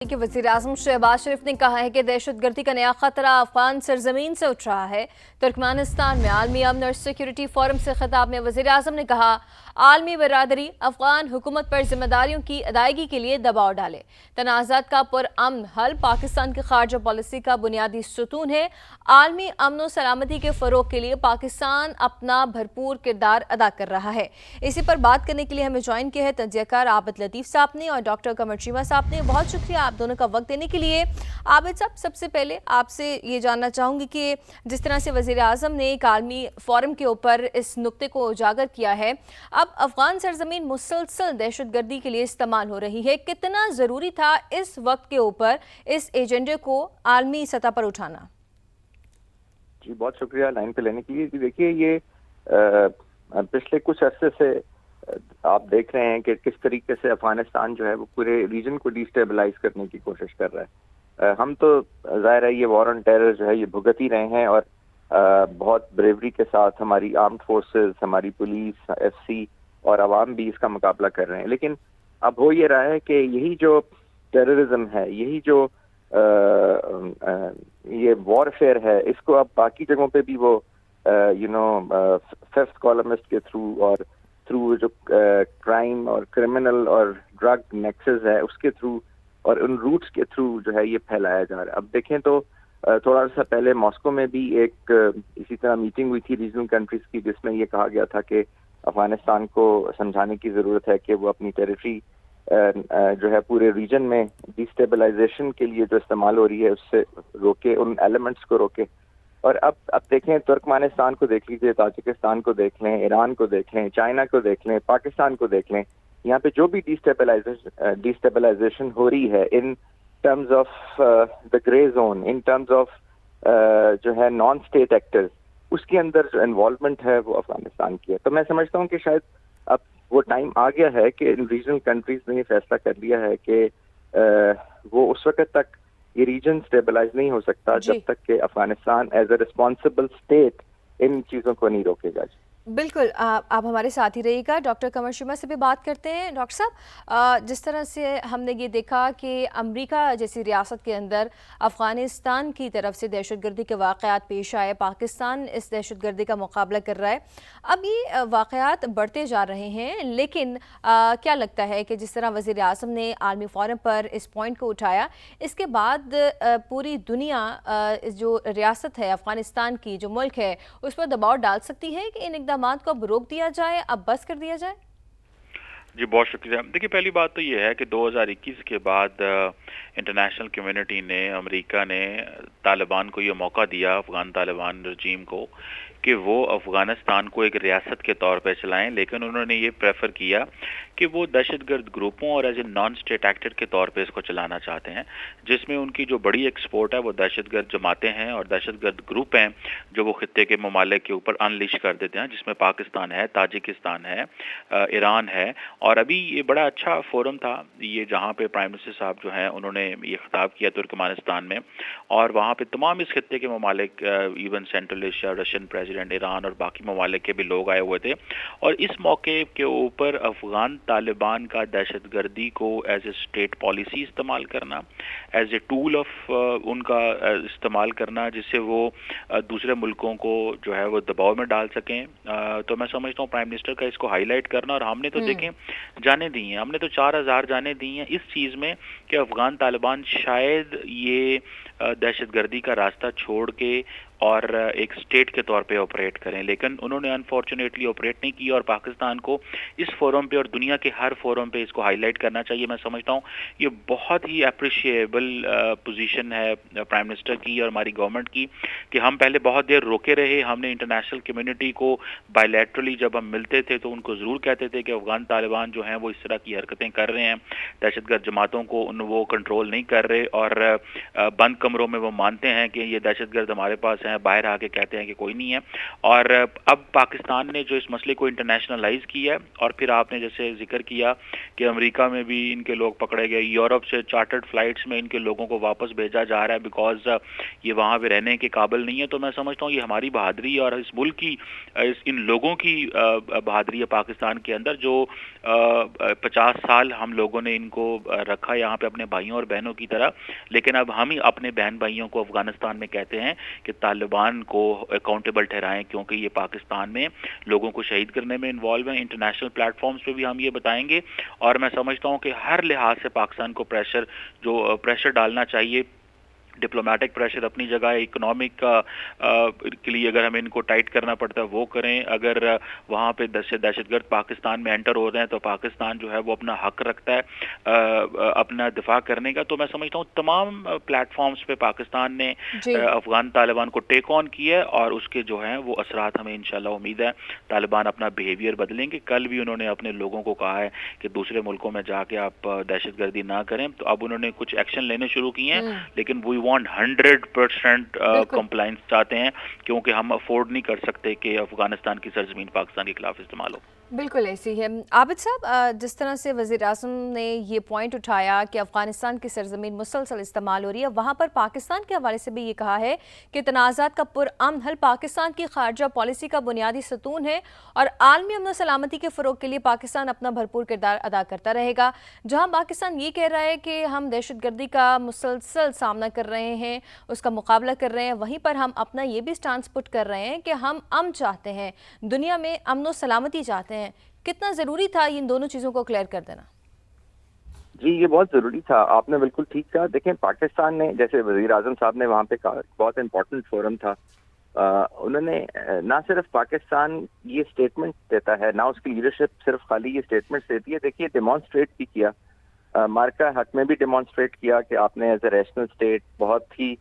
कि वज़ीर-ए-आज़म शहबाज शरीफ ने कहा है कि दहशतगर्दी का नया खतरा अफगान सरजमीन से उठ रहा है। तुर्कमेनिस्तान में आलमी अमन और सिक्योरिटी फोरम से खिताब में वज़ीर-ए-आज़म ने कहा, आलमी बरादरी अफगान हुकूमत पर जिम्मेदारियों की अदायगी के लिए दबाव डाले। तनाज़ात का पुरअमन हल पाकिस्तान की खारजा पॉलिसी का बुनियादी सुतून है। आलमी अमन और सलामती के फ़रोग के लिए पाकिस्तान अपना भरपूर किरदार अदा कर रहा है। इसी पर बात करने के लिए हमें ज्वाइन किया है तंजीहकार आबिद लतीफ़ साहब ने और डॉक्टर कमर चीमा साहब ने। बहुत शुक्रिया आप दोनों का वक्त देने के लिए। आबिद साहब, सबसे पहले आपसे ये जानना चाहूँगी कि जिस तरह से वज़ीर-ए-आज़म ने एक आलमी फोरम के ऊपर इस नुक्ते को उजागर किया है, अब अफगान सरजमीन मुसलसल दहशतगर्दी के लिए इस्तेमाल हो रही है, कितना ज़रूरी था इस वक्त के ऊपर इस एजेंडे को आलमी सतह पर उठाना? जी, बहुत शुक्रिया लाइन पे लेने के लिए। देखिए, ये पिछले कुछ अरसे से आप देख रहे हैं कि किस तरीके से अफगानिस्तान जो है वो पूरे रीजन को डिस्टेबलाइज करने की कोशिश कर रहा है। हम तो ज़ाहिर है ये वॉर ऑन टेरर जो है ये भुगत ही रहे हैं और बहुत ब्रेवरी के साथ हमारी आर्म्ड फोर्सेस, हमारी पुलिस, एफसी और अवाम भी इसका मुकाबला कर रहे हैं। लेकिन अब हो ये रहा है कि यही जो टेररिज्म है, यही जो ये वॉरफेयर है, इसको अब बाकी जगहों पे भी वो फिफ्थ कॉलमिस्ट के थ्रू और थ्रू जो क्राइम और क्रिमिनल और ड्रग नेक्सस है उसके थ्रू और उन रूट्स के थ्रू जो है ये फैलाया जा रहा है। अब देखें तो थोड़ा सा पहले मॉस्को में भी एक इसी तरह मीटिंग हुई थी रीजनल कंट्रीज की, जिसमें ये कहा गया था कि अफगानिस्तान को समझाने की ज़रूरत है कि वो अपनी टेरिटरी जो है पूरे रीजन में डिस्टेबलाइजेशन के लिए जो इस्तेमाल हो रही है उससे रोके, उन एलिमेंट्स को रोके। और अब देखें, तुर्कमेनिस्तान को देख लीजिए, ताजिकिस्तान को देख लें, ईरान को देख लें, चाइना को देख लें, पाकिस्तान को देख लें, यहाँ पे जो भी डिस्टेबलाइजेशन हो रही है in terms of the grey zone, in terms of जो है नॉन स्टेट एक्टर्स, उसके अंदर जो इन्वॉल्वमेंट है वो अफगानिस्तान की है। तो मैं समझता हूँ कि शायद अब वो टाइम आ गया है कि इन रीजनल कंट्रीज ने ये फैसला कर लिया है कि वो उस वक्त तक ये रीजन स्टेबलाइज नहीं हो सकता जब तक कि Afghanistan as a responsible state इन चीज़ों को नहीं रोकेगा। बिल्कुल, आप हमारे साथ ही रहिएगा। डॉक्टर कमर चीमा से भी बात करते हैं। डॉक्टर साहब, जिस तरह से हमने ये देखा कि अमेरिका जैसी रियासत के अंदर अफ़गानिस्तान की तरफ से दहशतगर्दी के वाक़यात पेश आए, पाकिस्तान इस दहशतगर्दी का मुकाबला कर रहा है। अब ये वाक़यात बढ़ते जा रहे हैं, लेकिन क्या लगता है कि जिस तरह वज़ीर-ए-आज़म ने आलमी फोरम पर इस पॉइंट को उठाया, इसके बाद पूरी दुनिया जो रियासत है अफ़गानिस्तान की, जो मुल्क है, उस पर दबाव डाल सकती है कि इन इक़दामात को अब रोक दिया जाए, अब बस कर दिया जाए? जी, बहुत शुक्रिया। देखिए, पहली बात तो ये है कि 2021 के बाद इंटरनेशनल कम्युनिटी ने, अमेरिका ने तालिबान को ये मौका दिया, अफगान तालिबान रजीम को, कि वो अफगानिस्तान को एक रियासत के तौर पर चलाएं, लेकिन उन्होंने ये प्रेफर किया कि वो दहशतगर्द ग्रुपों और as a non state actor के तौर पे इसको चलाना चाहते हैं, जिसमें उनकी जो बड़ी एक्सपोर्ट है वो दहशतगर्द जमातें हैं और दहशतगर्द ग्रुप हैं जो वो खित्ते के ममालिक के ऊपर अनलिश कर देते हैं, जिसमें पाकिस्तान है, ताजिकिस्तान है, ईरान है। और अभी ये बड़ा अच्छा फोरम था ये, जहाँ पे प्राइम मिनिस्टर साहब जो हैं उन्होंने ये खिताब किया तुर्कमेनिस्तान में, और वहाँ पे तमाम इस खित्ते के ममालिक, even central Asia, Russian president, Iran और बाकी ममालिक के भी लोग आए हुए थे। और इस मौके के ऊपर अफगान तालिबान का दहशतगर्दी को एज ए स्टेट पॉलिसी इस्तेमाल करना, एज ए टूल ऑफ उनका इस्तेमाल करना, जिससे वो दूसरे मुल्कों को जो है वो दबाव में डाल सकें। तो मैं समझता हूँ प्राइम मिनिस्टर का इसको हाईलाइट करना, और हमने तो देखें जाने दी हैं, हमने तो 4000 जाने दी हैं इस चीज़ में कि अफगान तालिबान शायद ये दहशतगर्दी का रास्ता छोड़ के और एक स्टेट के तौर पे ऑपरेट करें, लेकिन उन्होंने अनफॉर्चुनेटली ऑपरेट नहीं किया। और पाकिस्तान को इस फोरम पे और दुनिया के हर फोरम पे इसको हाईलाइट करना चाहिए। मैं समझता हूँ ये बहुत ही अप्रिशिएबल पोजीशन है प्राइम मिनिस्टर की और हमारी गवर्नमेंट की, कि हम पहले बहुत देर रोके रहे। हमने इंटरनेशनल कम्युनिटी को बायलैटरली जब हम मिलते थे तो उनको ज़रूर कहते थे कि अफगान तालिबान जो हैं वो इस तरह की हरकतें कर रहे हैं, दहशतगर्द जमातों को वो कंट्रोल नहीं कर रहे, और बंद कमरों में वो मानते हैं कि ये दहशतगर्द हमारे पास हैं, बाहर आके कहते हैं कि कोई नहीं है। और अब पाकिस्तान ने जो इस मसले को इंटरनेशनलाइज किया है, और फिर आपने जैसे जिक्र किया कि अमेरिका में भी इनके लोग पकड़े गए, यूरोप से चार्टर्ड फ्लाइट्स में इनके लोगों को वापस भेजा जा रहा है बिकॉज ये वहाँ पे रहने के काबिल नहीं है। तो मैं समझता हूँ ये हमारी बहादुरी और इस मुल्क की इन लोगों की बहादुरी है पाकिस्तान के अंदर, जो 50 साल हम लोगों ने इनको रखा यहाँ पे अपने भाइयों और बहनों की तरह। लेकिन अब हम ही अपने बहन भाइयों को अफगानिस्तान में कहते हैं कि तालिबान को अकाउंटेबल ठहराएं, क्योंकि ये पाकिस्तान में लोगों को शहीद करने में इन्वॉल्व हैं। इंटरनेशनल प्लेटफॉर्म्स पे भी हम ये बताएंगे, और मैं समझता हूँ कि हर लिहाज से पाकिस्तान को प्रेशर डालना चाहिए। डिप्लोमेटिक प्रेशर अपनी जगह है, इकोनॉमिक के लिए अगर हमें इनको टाइट करना पड़ता है वो करें। अगर वहाँ पे दहशतगर्द पाकिस्तान में एंटर हो रहे हैं तो पाकिस्तान जो है वो अपना हक रखता है अपना दिफा करने का। तो मैं समझता हूँ तमाम प्लेटफॉर्म्स पे पाकिस्तान ने अफगान तालिबान को टेक ऑन किया है, और उसके जो हैं वो असरात हमें इंशाल्लाह उम्मीद है तालिबान अपना बिहेवियर बदलेंगे। कल भी उन्होंने अपने लोगों को कहा है कि दूसरे मुल्कों में जाके आप दहशतगर्दी ना करें। तो अब उन्होंने कुछ एक्शन लेने शुरू किए हैं, लेकिन वी वांट 100% कंप्लायंस चाहते हैं, क्योंकि हम अफोर्ड नहीं कर सकते कि अफगानिस्तान की सरजमीन पाकिस्तान के खिलाफ इस्तेमाल हो। बिल्कुल ऐसी है। आबिद साहब, जिस तरह से वज़ीर आज़म ने ये पॉइंट उठाया कि अफ़गानिस्तान की सरजमीन मुसलसल इस्तेमाल हो रही है, वहाँ पर पाकिस्तान के हवाले से भी ये कहा है कि तनाज़ात का पुरअमन हल पाकिस्तान की खारजा पॉलिसी का बुनियादी सतून है, और आलमी अमन सलामती के फ़रोग के लिए पाकिस्तान अपना भरपूर किरदार अदा करता रहेगा। जहाँ पाकिस्तान ये कह रहा है कि हम दहशतगर्दी का मुसलसल सामना कर रहे हैं, उसका मुकाबला कर रहे हैं, वहीं पर हम अपना ये भी स्टांस पुट कर रहे हैं कि हम अमन चाहते हैं, दुनिया में अमन व सलामती चाहते हैं। कितना ज़रूरी था इन दोनों चीज़ों को क्लियर कर देना? जी, ये बहुत ज़रूरी था, आपने बिल्कुल ठीक कहा। देखें, पाकिस्तान ने, जैसे वज़ीर आज़म साहब ने वहाँ पे कहा, बहुत इंपॉर्टेंट फोरम था। उन्होंने ना सिर्फ पाकिस्तान ये स्टेटमेंट देता है, ना उसकी लीडरशिप सिर्फ खाली ये स्टेटमेंट देती है। देखिए, डेमोन्स्ट्रेट भी किया, मार्का हक में भी डेमोन्स्ट्रेट किया कि आपने एज ए रैशनल स्टेट बहुत ही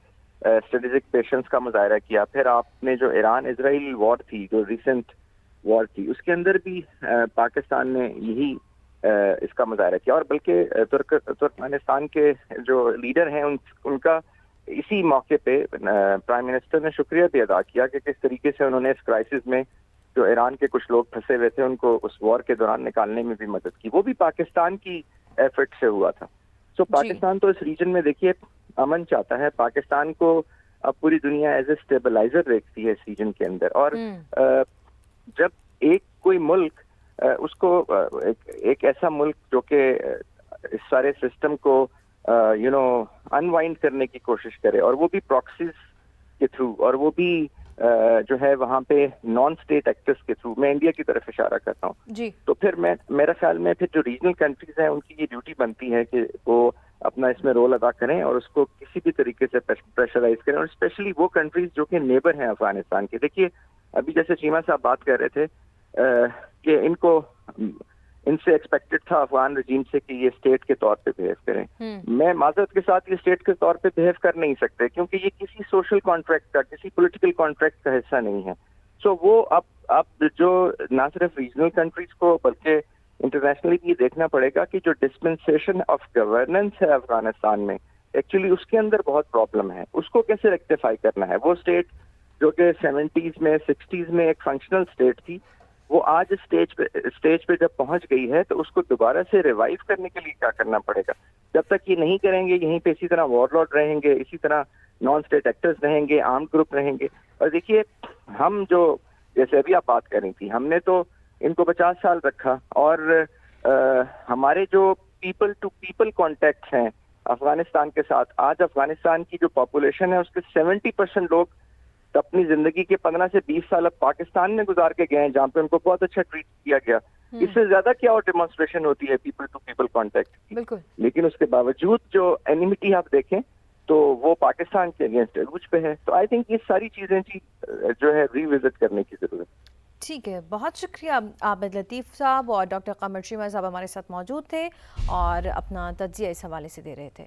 स्ट्रेटेजिक पेशेंस का मुजाहरा किया। फिर आपने जो ईरान इजराइल वॉर थी, जो रिसेंट वॉर थी, उसके अंदर भी पाकिस्तान ने यही इसका मुजाहरा किया। और बल्कि तुर्कमेनिस्तान के जो लीडर हैं उनका इसी मौके पे प्राइम मिनिस्टर ने शुक्रिया भी अदा किया कि किस तरीके से उन्होंने इस क्राइसिस में जो ईरान के कुछ लोग फंसे हुए थे उनको उस वॉर के दौरान निकालने में भी मदद की। वो भी पाकिस्तान की एफर्ट से हुआ था। सो पाकिस्तान तो इस रीजन में देखिए अमन चाहता है। पाकिस्तान को अब पूरी दुनिया एज ए स्टेबलाइजर देखती है इस रीजन के अंदर। और जब एक कोई मुल्क उसको एक ऐसा मुल्क जो कि इस सारे सिस्टम को अनवाइंड करने की कोशिश करे, और वो भी प्रॉक्सीज के थ्रू, और वो भी जो है वहाँ पे नॉन स्टेट एक्टर्स के थ्रू, मैं इंडिया की तरफ इशारा करता हूँ, तो फिर मेरा ख्याल में फिर जो रीजनल कंट्रीज हैं उनकी ये ड्यूटी बनती है कि वो अपना इसमें रोल अदा करें और उसको किसी भी तरीके से प्रेशराइज करें, और स्पेशली वो कंट्रीज जो कि नेबर हैं अफगानिस्तान के। देखिए, अभी जैसे चीमा साहब बात कर रहे थे कि इनसे एक्सपेक्टेड था अफगान रजीम से कि ये स्टेट के तौर पे बिहेव करें। मैं माजरत के साथ ये स्टेट के तौर पे बिहेव कर नहीं सकते, क्योंकि ये किसी सोशल कॉन्ट्रैक्ट का, किसी पॉलिटिकल कॉन्ट्रैक्ट का हिस्सा नहीं है। सो वो अब जो ना सिर्फ रीजनल कंट्रीज को बल्कि इंटरनेशनली भी ये देखना पड़ेगा कि जो डिस्पेंसेशन ऑफ गवर्नेंस है अफगानिस्तान में, एक्चुअली उसके अंदर बहुत प्रॉब्लम है। उसको कैसे रेक्टिफाई करना है। वो स्टेट जो कि 70s में 60s में एक फंक्शनल स्टेट थी, वो आज स्टेज पे जब पहुंच गई है तो उसको दोबारा से रिवाइव करने के लिए क्या करना पड़ेगा। जब तक ये नहीं करेंगे, यहीं पे इसी तरह वॉरलॉर्ड रहेंगे, इसी तरह नॉन स्टेट एक्टर्स रहेंगे, आर्म्ड ग्रुप रहेंगे। और देखिए, हम जो जैसे अभी आप बात कर रही थी, हमने तो इनको 50 साल रखा, और हमारे जो पीपल टू पीपल कॉन्टैक्ट हैं अफगानिस्तान के साथ, आज अफगानिस्तान की जो पॉपुलेशन है उसके 70% लोग अपनी जिंदगी के 15 से 20 साल अब पाकिस्तान में गुजार के गए हैं, जहाँ पे उनको बहुत अच्छा ट्रीट किया गया। इससे ज्यादा क्या और डेमोन्स्ट्रेशन होती है पीपल टू पीपल कॉन्टैक्ट की। लेकिन उसके बावजूद जो एनिमिटी आप देखें तो वो पाकिस्तान के अगेंस्ट अरूज पे है। तो आई थिंक ये सारी चीजें जो है रिविजिट करने की जरूरत। ठीक है, बहुत शुक्रिया आबिद लतीफ़ साहब और डॉक्टर कमर चीमा साहब हमारे साथ मौजूद थे और अपना तज्जिया इस हवाले से दे रहे थे।